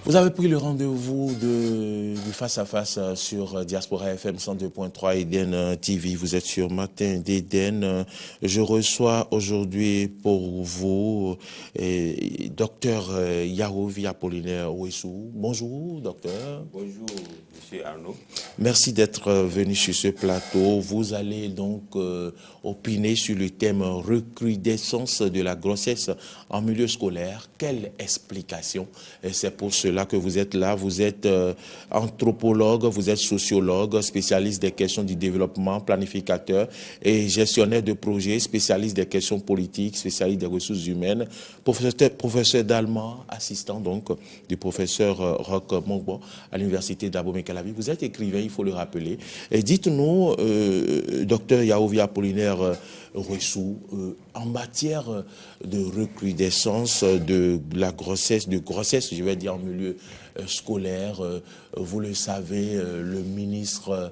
Vous avez pris le rendez-vous du face-à-face sur Diaspora FM 102.3 Eden TV. Vous êtes sur Matin d'Eden. Je reçois aujourd'hui pour vous docteur Yahovi Apollinaire Ouessou. Bonjour, docteur. Bonjour, monsieur Arnaud. Merci d'être venu sur ce plateau. Vous allez donc opiner sur le thème recrudescence de la grossesse en milieu scolaire. Quelle explication? C'est pour cela que vous êtes là. Vous êtes anthropologue, vous êtes sociologue, spécialiste des questions du développement, planificateur et gestionnaire de projets, spécialiste des questions politiques, spécialiste des ressources humaines, professeur d'allemand, assistant donc du professeur Roch Mongbo à l'université d'Abomey-Calavi. Vous êtes écrivain, il faut le rappeler. Et dites-nous, docteur Yahovi Apollinaire Ouessou, en matière de recrudescence de la grossesse, je vais dire en milieu scolaire, vous le savez, le ministre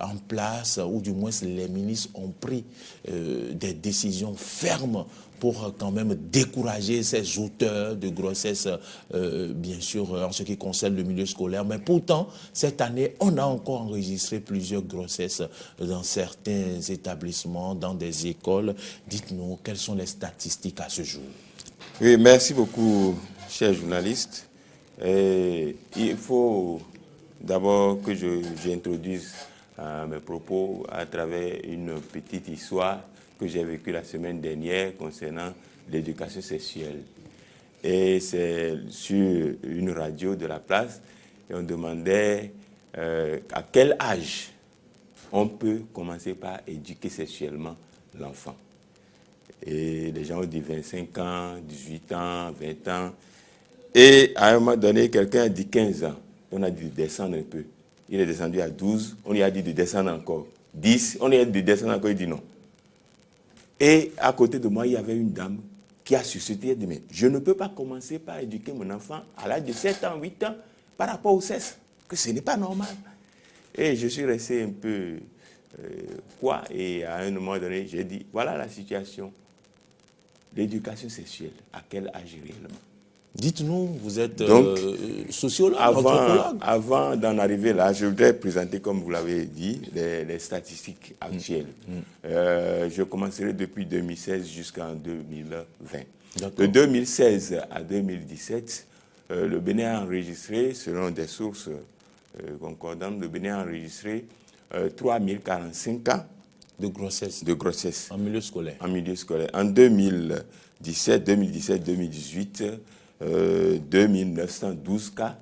en place, ou du moins les ministres ont pris des décisions fermes pour quand même décourager ces auteurs de grossesse, bien sûr, en ce qui concerne le milieu scolaire. Mais pourtant, cette année, on a encore enregistré plusieurs grossesses dans certains établissements, dans des écoles. Dites-nous, quelles sont les statistiques à ce jour? Oui, merci beaucoup, cher journaliste. Il faut d'abord que j'introduise mes propos à travers une petite histoire que j'ai vécue la semaine dernière concernant l'éducation sexuelle. Et c'est sur une radio de la place, et on demandait à quel âge on peut commencer par éduquer sexuellement l'enfant. Et les gens ont dit 25 ans, 18 ans, 20 ans. Et à un moment donné, quelqu'un a dit 15 ans. On a dit de descendre un peu. Il est descendu à 12. On lui a dit de descendre encore. 10. On lui a dit de descendre encore. Il dit non. Et à côté de moi, il y avait une dame qui a suscité. Elle dit, mais je ne peux pas commencer par éduquer mon enfant à l'âge de 7 ans, 8 ans, par rapport au sexe. Que ce n'est pas normal. Et je suis resté un peu quoi. Et à un moment donné, j'ai dit, voilà la situation. L'éducation sexuelle, à quel âge réellement? Dites-nous, vous êtes donc, sociologue, anthropologue. Avant d'en arriver là, je voudrais présenter, comme vous l'avez dit, les statistiques actuelles. Je commencerai depuis 2016 jusqu'en 2020. De 2016 à 2017, le Bénin a enregistré, selon des sources concordantes, le Bénin a enregistré 3045 cas de grossesse en milieu scolaire. En 2017, 2018, 2912 cas,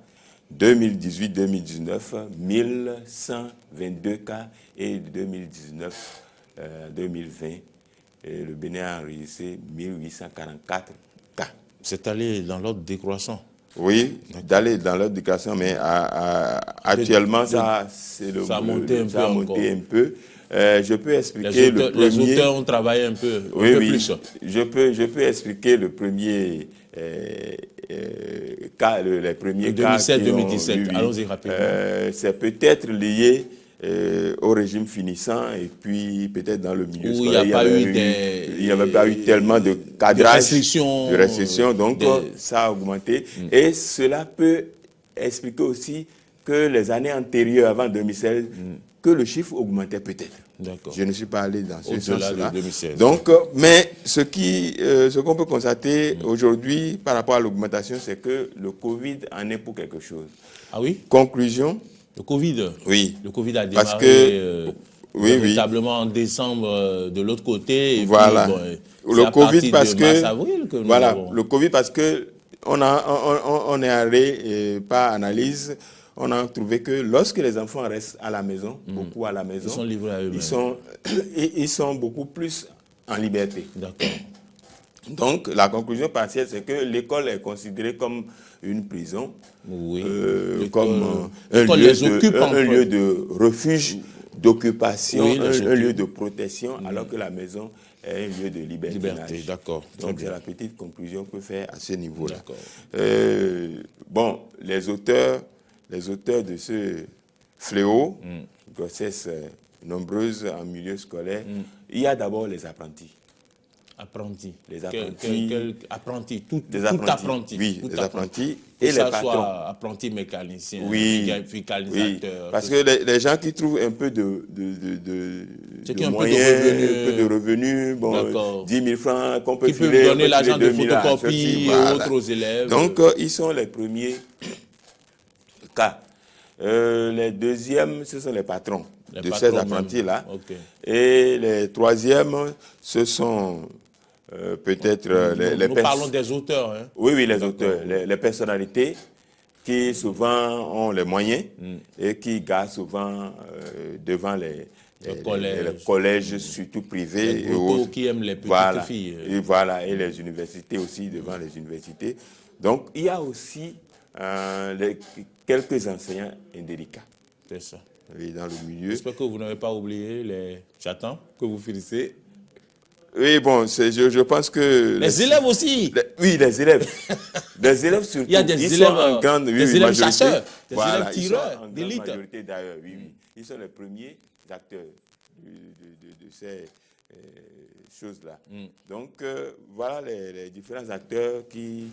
2018-2019, 1122 cas, et 2019-2020, le Bénin a enregistré 1844 cas. C'est allé dans l'ordre décroissant. Oui, d'aller dans l'ordre décroissant, mais actuellement, ça a monté un peu. Je peux expliquer le premier... Les auteurs ont travaillé un peu, plus. Je peux expliquer le premier cas, les premiers cas. 2017-2017, allons-y rapidement. C'est peut-être lié au régime finissant, et puis peut-être dans le milieu scolaire, il n'y avait pas eu tellement de cadrage, de restrictions, donc ça a augmenté. Et cela peut expliquer aussi que les années antérieures, avant 2016, que le chiffre augmentait peut-être. Je ne suis pas allé dans ce sens-là. Donc, mais ce qu'on peut constater aujourd'hui par rapport à l'augmentation, c'est que le Covid en est pour quelque chose. Ah oui? Conclusion. Le Covid? Oui. Le Covid a démarré véritablement en décembre de l'autre côté. Et voilà. Puis, le Covid parce le Covid parce que on est allé par analyse. On a trouvé que lorsque les enfants restent à la maison, beaucoup à la maison, ils sont livrés à eux-mêmes. Ils sont beaucoup plus en liberté. D'accord. Donc, la conclusion partielle, c'est que l'école est considérée comme une prison, comme un lieu de refuge, d'occupation, un lieu de protection, alors que la maison est un lieu de liberté. D'accord. Donc, c'est la petite conclusion qu'on peut faire à ce niveau-là. Bon, les auteurs de ce fléau, grossesse nombreuse en milieu scolaire, il y a d'abord les apprentis. Apprentis. Les apprentis. Apprentis, tout apprentis. apprenti. Oui, tout les apprentis et les ça patrons. soit apprentis mécaniciens, Oui, mécanisateurs. parce que les gens qui trouvent un peu de moyens, un peu de revenus, bon, 10 000 francs qu'on peut qui filer, peuvent donner l'argent de 2000 à photocopie et autres aux élèves. Donc, ils sont les premiers cas. Les deuxièmes, ce sont les patrons de ces apprentis-là. Okay. Et les troisièmes, ce sont peut-être nous parlons des auteurs. Hein? Oui, les auteurs, les personnalités qui souvent ont les moyens et qui gardent souvent devant les collèges, surtout privés. Les autres qui aiment les petites filles. Et les universités aussi, devant les universités. Donc, il y a aussi quelques enseignants indélicats. C'est ça. Oui, dans le milieu. J'espère que vous n'avez pas oublié les chatons que vous finissez. Oui, bon, je pense que... Les élèves aussi. Oui, les élèves. Les élèves surtout. Il y a des ils élèves, sont en grande des élèves majorité. chasseurs, des voilà, élèves tireurs, ils sont en grande majorité d'ailleurs, oui. Ils sont les premiers acteurs de ces choses-là. Donc, voilà les différents acteurs qui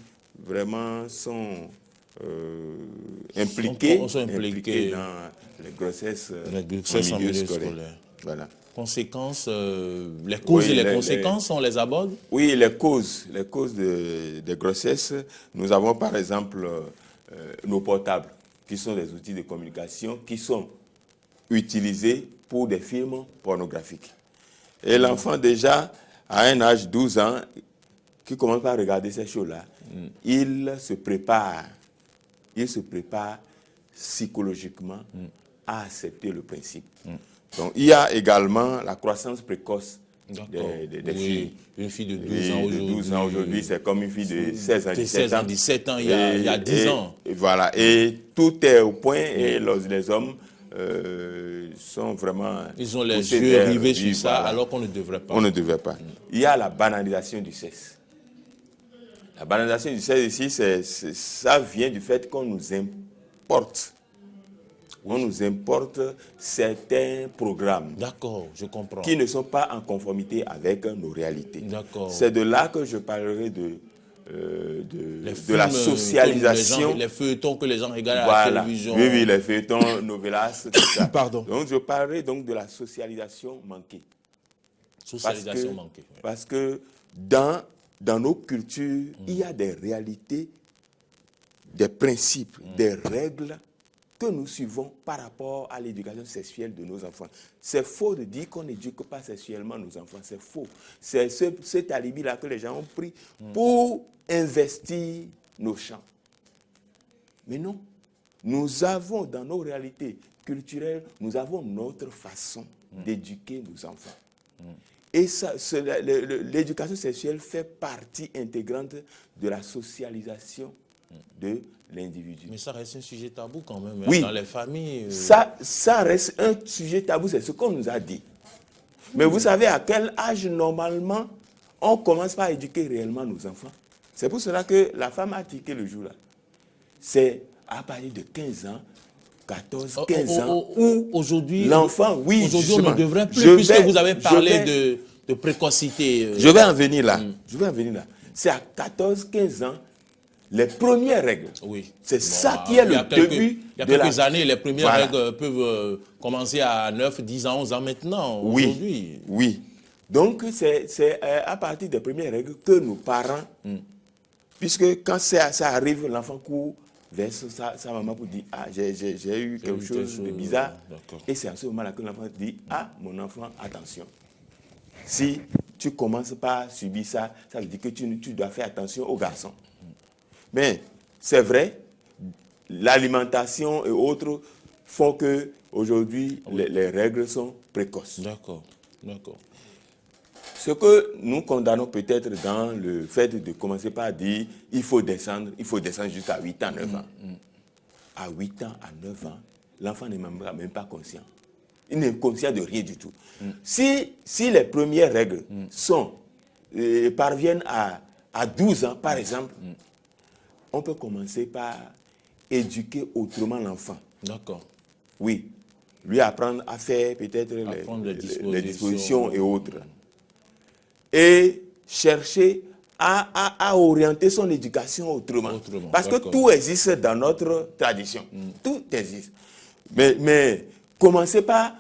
vraiment sont impliqués dans les grossesses en milieu scolaire. Voilà. Conséquences, les causes et les conséquences, on les aborde? Oui, les causes de grossesse. Nous avons par exemple nos portables, qui sont des outils de communication qui sont utilisés pour des films pornographiques. Et l'enfant déjà, à un âge de 12 ans, qui commence par regarder ces choses-là, il se prépare psychologiquement à accepter le principe. Donc, il y a également la croissance précoce des filles. Une fille de 12 ans aujourd'hui. C'est comme une fille de 16 ans, 17 ans, il y a 10 ans. Et voilà. Et tout est au point et les hommes sont vraiment... Ils ont les yeux rivés sur ça, alors qu'on ne devrait pas. On ne devrait pas. Il y a la banalisation du sexe. La banalisation du sexe ici, ça vient du fait qu'on nous importe. On nous importe certains programmes. D'accord, je comprends. Qui ne sont pas en conformité avec nos réalités. D'accord. C'est de là que je parlerai de la socialisation. Les feuilletons que les gens regardent à la télévision. Oui, les feuilletons, novelas, tout ça. Pardon. Donc, je parlerai donc de la socialisation manquée. Socialisation manquée. Oui. Parce que dans nos cultures, il y a des réalités, des principes, des règles que nous suivons par rapport à l'éducation sexuelle de nos enfants. C'est faux de dire qu'on n'éduque pas sexuellement nos enfants, c'est faux. C'est cet alibi-là que les gens ont pris pour investir nos champs. Mais non, nous avons dans nos réalités culturelles, nous avons notre façon d'éduquer nos enfants. Et l'éducation sexuelle fait partie intégrante de la socialisation de l'individu. Mais ça reste un sujet tabou quand même, oui, dans les familles. Ça reste un sujet tabou, c'est ce qu'on nous a dit. Mais vous savez à quel âge normalement on commence par éduquer réellement nos enfants? C'est pour cela que la femme a tiqué le jour là. C'est à partir de 15 ans, 14, 15 ans, où aujourd'hui, l'enfant, oui, aujourd'hui on ne devrait plus, puisque vous avez parlé de précocité. Je vais en venir là. C'est à 14, 15 ans, les premières règles. Oui. C'est ça qui est le début. Il y a quelques années, les premières règles peuvent commencer à 9, 10 ans, 11 ans maintenant, aujourd'hui. Oui. Donc, c'est à partir des premières règles que nos parents, puisque quand ça arrive, l'enfant court vers sa maman pour dire « Ah, j'ai eu quelque chose de bizarre. » Et c'est à ce moment-là que l'enfant dit « Ah, mon enfant, attention. Si tu commences par subir ça, ça veut dire que tu dois faire attention aux garçons. » Mais c'est vrai, l'alimentation et autres font que aujourd'hui les règles sont précoces. D'accord. Ce que nous condamnons peut-être dans le fait de commencer par dire il faut descendre jusqu'à 8 ans, 9 ans. À 8 ans, à 9 ans, l'enfant n'est même pas conscient. Il n'est conscient de rien du tout. Si les premières règles parviennent à 12 ans, par exemple, on peut commencer par éduquer autrement l'enfant. D'accord. Oui. Lui apprendre à faire peut-être les dispositions et autres. Et chercher à orienter son éducation autrement. Parce que tout existe dans notre tradition. Tout existe. Mais commencez pas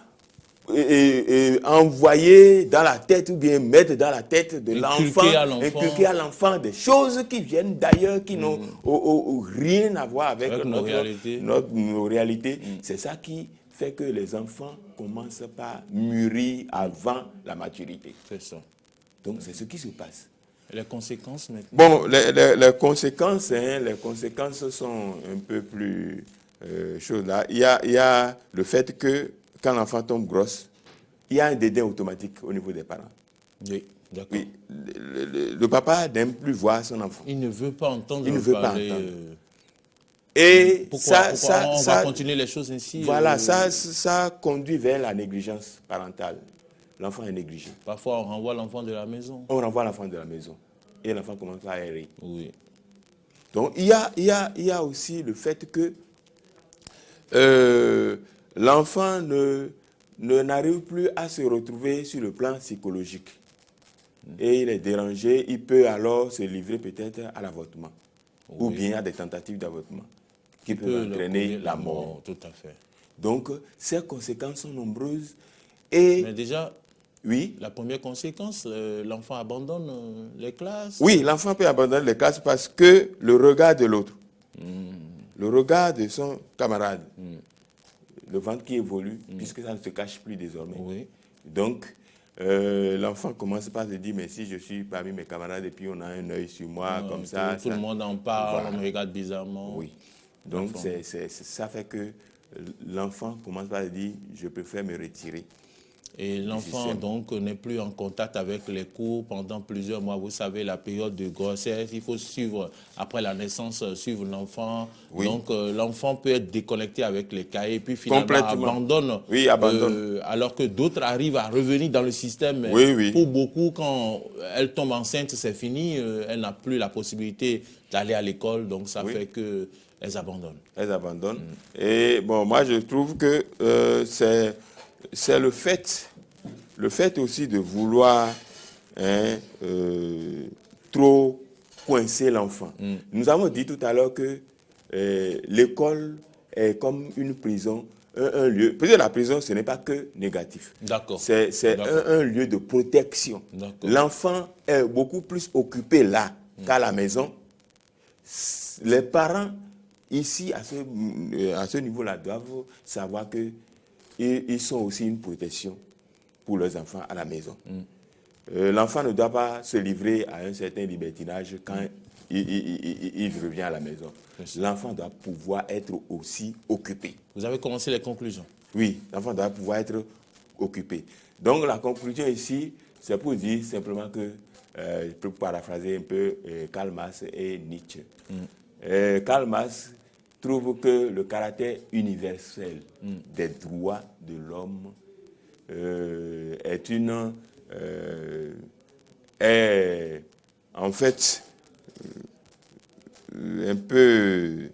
envoyer dans la tête ou bien mettre dans la tête de l'enfant, inculquer à l'enfant des choses qui viennent d'ailleurs, qui n'ont rien à voir avec nos réalités. C'est ça qui fait que les enfants commencent par mûrir avant la maturité. C'est ça. Donc c'est ce qui se passe. Les conséquences maintenant? Bon, les conséquences, les conséquences sont un peu plus chaudes là. Il y a le fait que quand l'enfant tombe grosse, il y a un dédain automatique au niveau des parents. Oui, d'accord. Oui, le papa n'aime plus voir son enfant. Il ne veut pas entendre. Il ne veut pas entendre. Et pourquoi on va continuer les choses ainsi? Voilà, ça conduit vers la négligence parentale. L'enfant est négligé. Parfois, on renvoie l'enfant de la maison. On renvoie l'enfant de la maison. Et l'enfant commence à errer. Oui. Donc, il y a aussi le fait que l'enfant n'arrive plus à se retrouver sur le plan psychologique. Et il est dérangé, il peut alors se livrer peut-être à l'avortement. Oui. Ou bien à des tentatives d'avortement qui peuvent entraîner la mort. Tout à fait. Donc, ces conséquences sont nombreuses. Et mais déjà, oui, la première conséquence, l'enfant abandonne les classes. Oui, l'enfant peut abandonner les classes parce que le regard de l'autre, le regard de son camarade, le ventre qui évolue, puisque ça ne se cache plus désormais. Oui. Donc, l'enfant commence par se dire, mais si je suis parmi mes camarades et puis on a un œil sur moi, comme ça. Tout le monde en parle, voilà. On me regarde bizarrement. Oui. Donc, ça fait que l'enfant commence par se dire, je préfère me retirer. Et l'enfant, donc, n'est plus en contact avec les cours pendant plusieurs mois. Vous savez, la période de grossesse, il faut suivre, après la naissance, suivre l'enfant. Oui. Donc, l'enfant peut être déconnecté avec les cahiers, puis finalement abandonne. Oui, abandonne. Alors que d'autres arrivent à revenir dans le système. Oui, oui. Pour beaucoup, quand elle tombe enceinte, c'est fini. Elle n'a plus la possibilité d'aller à l'école. Donc, ça fait qu'elles abandonnent. Elles abandonnent. Et bon, moi, je trouve que c'est le fait aussi de vouloir trop coincer l'enfant. Nous avons dit tout à l'heure que l'école est comme une prison, un lieu. Peut-être la prison, ce n'est pas que négatif. D'accord. C'est un lieu de protection. L'enfant est beaucoup plus occupé là qu'à la maison. Les parents, ici, à ce niveau-là, doivent savoir que ils sont aussi une protection pour leurs enfants à la maison. L'enfant ne doit pas se livrer à un certain libertinage quand il revient à la maison. L'enfant doit pouvoir être aussi occupé. Vous avez commencé les conclusions? Oui, l'enfant doit pouvoir être occupé. Donc la conclusion ici, c'est pour dire simplement que, je peux paraphraser un peu Karl Marx et Nietzsche. Karl Marx trouve que le caractère universel des droits de l'homme est en fait un peu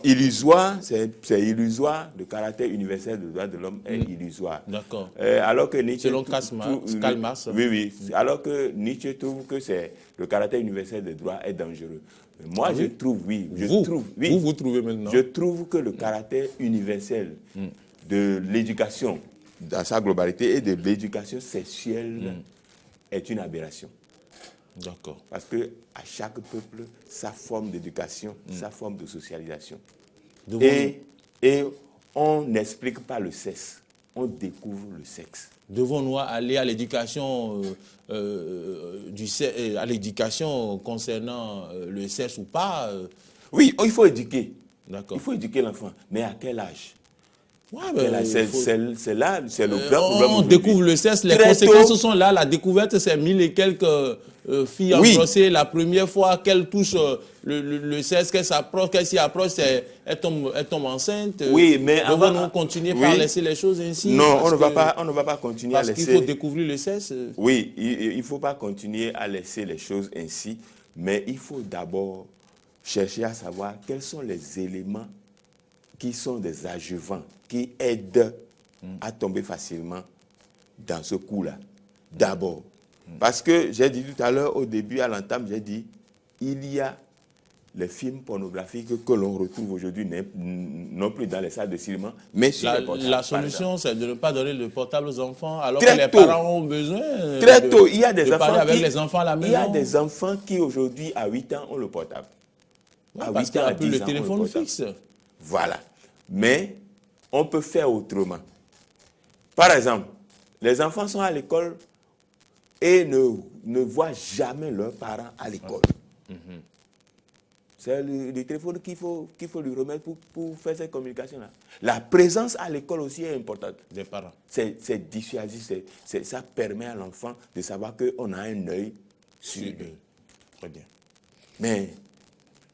illusoire. C'est illusoire. Le caractère universel des droits de l'homme est illusoire. D'accord. Alors que Nietzsche, selon Karl Marx. Oui. Alors que Nietzsche trouve que le caractère universel des droits est dangereux. Moi, je trouve, Vous trouvez maintenant? Je trouve que le caractère universel de l'éducation dans sa globalité et de l'éducation sexuelle est une aberration. D'accord. Parce que à chaque peuple, sa forme d'éducation, sa forme de socialisation. Et on n'explique pas le sexe, on découvre le sexe. Devons-nous aller à l'éducation à l'éducation concernant le sexe ou pas? Oui, il faut éduquer. D'accord. Il faut éduquer l'enfant. Mais à quel âge? Ouais, c'est là, c'est le grand problème. On découvre le sexe, les conséquences sont là. La découverte, c'est 1000 et quelques filles engrossées. La première fois qu'elles touchent le sexe, qu'elles s'y approchent, elles tombent enceintes. Oui, mais devons-nous continuer par laisser les choses ainsi? Non, on ne va pas continuer à laisser. Parce qu'il faut découvrir le sexe. Oui, il ne faut pas continuer à laisser les choses ainsi, mais il faut d'abord chercher à savoir quels sont les éléments qui sont des adjuvants, qui aident à tomber facilement dans ce coup-là. D'abord. Parce que j'ai dit tout à l'heure, au début, à l'entame, j'ai dit, il y a les films pornographiques que l'on retrouve aujourd'hui, non plus dans les salles de cinéma, mais sur les portables. La solution, c'est de ne pas donner le portable aux enfants, alors Très que les tôt. parents ont besoin Très tôt, il y a des de parler enfants avec qui, les enfants à la maison. il y a des enfants qui, aujourd'hui, à 8 ans, ont le portable. Ouais, à parce 8 qu'il ans, n'y à a plus 10 le ans, téléphone fixe. Voilà. Mais on peut faire autrement. Par exemple, les enfants sont à l'école et ne voient jamais leurs parents à l'école. C'est le téléphone qu'il faut lui remettre pour faire cette communication-là. La présence à l'école aussi est importante. Des parents. C'est dissuasif, ça permet à l'enfant de savoir qu'on a un œil sur lui. Très bien. Mais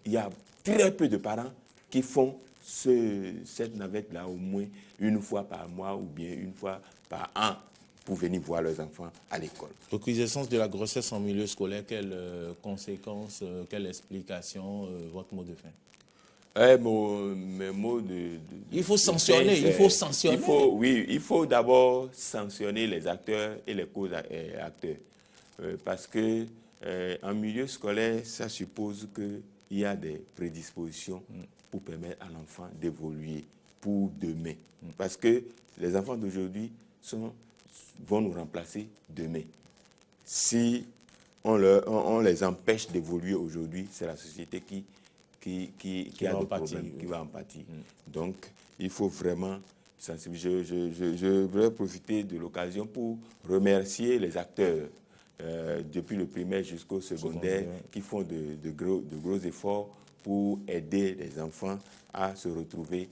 il y a très peu de parents qui font cette navette-là au moins une fois par mois ou bien une fois par an pour venir voir leurs enfants à l'école. Recrudescence de la grossesse en milieu scolaire, quelles conséquences, quelle explication, votre mot de fin? Mes mots il faut sanctionner, il faut sanctionner. Il faut d'abord sanctionner les acteurs et les co-acteurs. Parce que en milieu scolaire, ça suppose qu'il y a des prédispositions pour permettre à l'enfant d'évoluer pour demain. Parce que les enfants d'aujourd'hui vont nous remplacer demain. Si on les empêche d'évoluer aujourd'hui, c'est la société qui a des problèmes, qui va en pâtir. Donc, il faut vraiment sensibiliser. Je voudrais profiter de l'occasion pour remercier les acteurs depuis le primaire jusqu'au secondaire qui font de gros efforts pour aider les enfants à se retrouver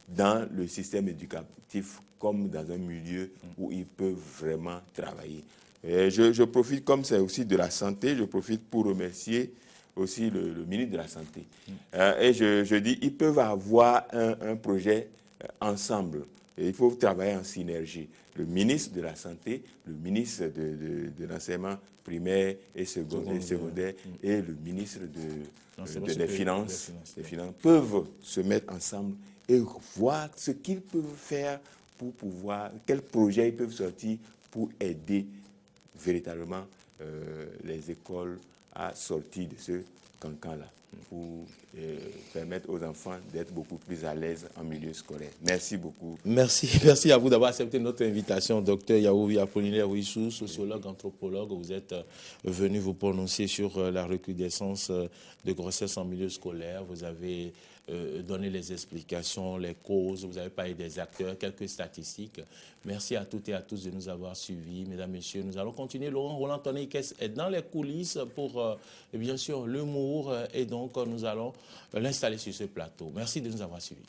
dans le système éducatif comme dans un milieu où ils peuvent vraiment travailler. Et je profite, comme c'est aussi de la santé, je profite pour remercier aussi le ministre de la Santé. Et je dis, ils peuvent avoir un projet ensemble. Et il faut travailler en synergie. Le ministre de la Santé, le ministre de l'enseignement primaire et secondaire et le ministre des Finances peuvent se mettre ensemble et voir ce qu'ils peuvent faire pour pouvoir, quels projets ils peuvent sortir pour aider véritablement les écoles à sortir de ce cancan-là, pour permettre aux enfants d'être beaucoup plus à l'aise en milieu scolaire. Merci beaucoup. Merci à vous d'avoir accepté notre invitation, Dr Yahovi Apollinaire Ouissou, sociologue, anthropologue. Vous êtes venu vous prononcer sur la recrudescence de grossesse en milieu scolaire. Vous avez donné les explications, les causes, vous avez parlé des acteurs, quelques statistiques. Merci à toutes et à tous de nous avoir suivis. Mesdames, Messieurs, nous allons continuer. Laurent Roland Tonneikes est dans les coulisses pour, bien sûr, l'humour et donc nous allons l'installer sur ce plateau. Merci de nous avoir suivis.